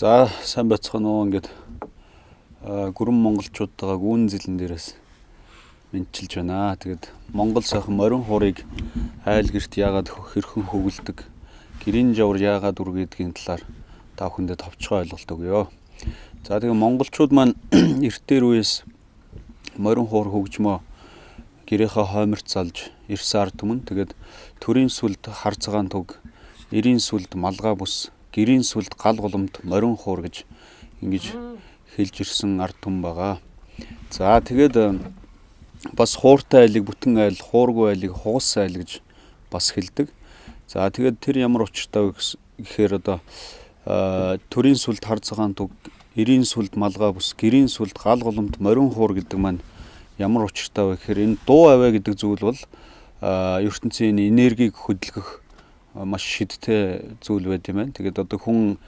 За сайн байцгаана уу ингээд гүрэн монголчуудтайгаа гүн зэлэн дээрээс мэдчилж байна. Тэгээд Монгол сайхан морин хуурыг айл гэрт яагаад хэрхэн хөвгөлдөг, гэрийн жавар яагаад үргээдгийн талаар та бүхэндээ товчхон ойлголт өгье. За тэгээд монголчууд маань эртээр үеэс морин хуур хөгжмөө гэрийнхээ хойморт залж ирсэн ард түмэн. Тэгээд төрийн сүлд хар цагаан туг, эрийн сүлд малгай бүс, гэрийн сүлд гал голомт морин хуур гэж ингэж хэлж ирсэн ард түмэн байгаа. За тэгээд бас хууртай айлыг бүтэн айл, хуургүй айлыг хугас айл гэж бас хэлдэг. За тэгээд тэр ямар учиртай вэ гэхээр төрийн сүлд хар цагаан туг, эрийн сүлд малгай бүс, гэрийн сүлд гал голомт морин хуур гэдэг маань ямар учиртай вэ гэхээр энэ дуу аваа гэдэг зүйл бол ертөнцийн энергийг хөдөлгөх маш шидтэй зүйл байт юм байна. Тэгээд хүн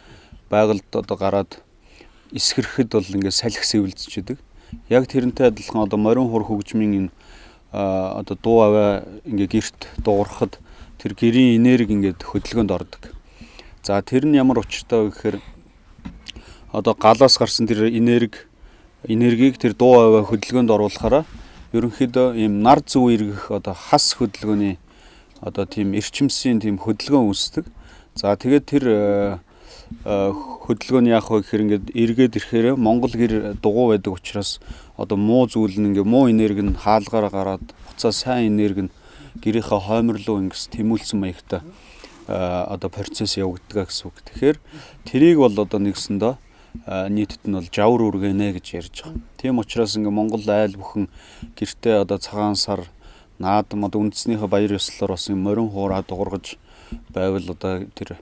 байгальд гараад эсхэрэхэд бол ингээд салхи сэвэлзчихэд. Яг тэрнтэй адилхан морин хуур хөгжмийн энэ дуу аваа ингээд гэрт дуурахад тэр гэрийн энерги ингээд хөдөлгөөнд ордог. За тэр нь ямар учиртай вэ гэхээр галаас гарсан тэр энергийг тэр дуу аваа хөдөлгөөнд оруулахаараа ерөнхийдөө ийм нар зүв эргэх хас хөдөлгөөний тийм эрчимсийн тийм хөдөлгөөн үүсдэг. За тэгээд тэр хөдөлгөөн яах вэ гэхээр ингээд эргээд ирэхээр Монгол гэр дугуй байдаг учраас муу зүйл нь ингээд муу энерги нь хаалгаараа гараад буцаа сайн энерги нь гэрийнхээ хоймор руу ингээс тэмүүлсэн маягтай процесс явагддаг гэсэн үг. Тэгэхээр тэрийг бол нэгсэндээ нийтэд нь бол жавар үргэнэ гэж ярьж байгаа. Тийм учраас ингээд Монгол айл бүхэн гэртээ цагаан сар наадам үндэснийхээ баяр ёслолоор бас морин хуураа дуургаж байвал тэр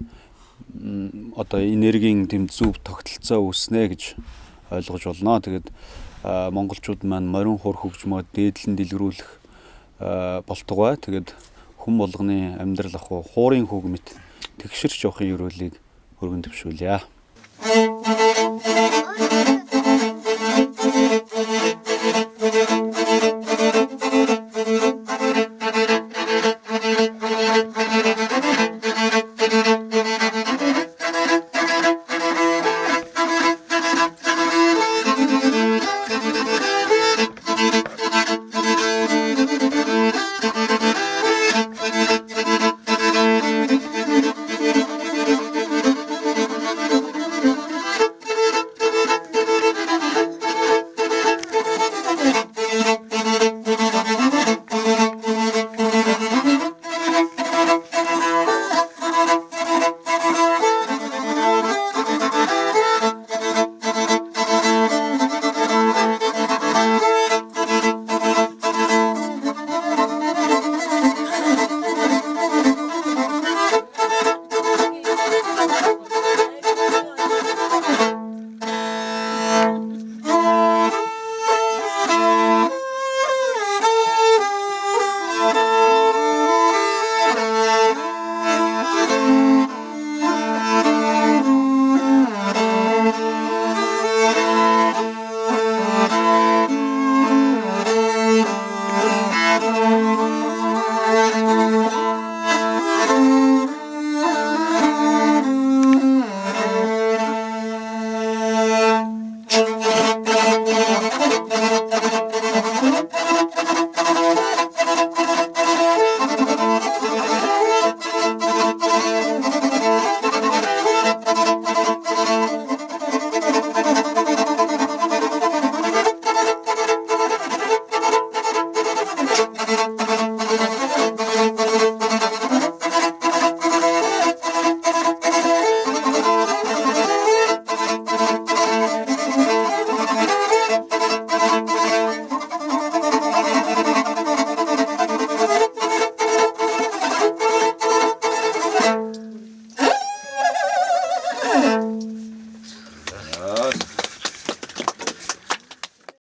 энергийн тэм зөв тогтолцоо үүснэ гэж ойлгож болно. Тэгээд монголчууд маань морин хуур хөгжмөө дээдлэн дэлгэрүүлэх болтугай. Тэгээд хүн болгоны амьдрал хуурын хөг мэт тэгшэрч явахын ерөөлийг өргөн төвшүүлье.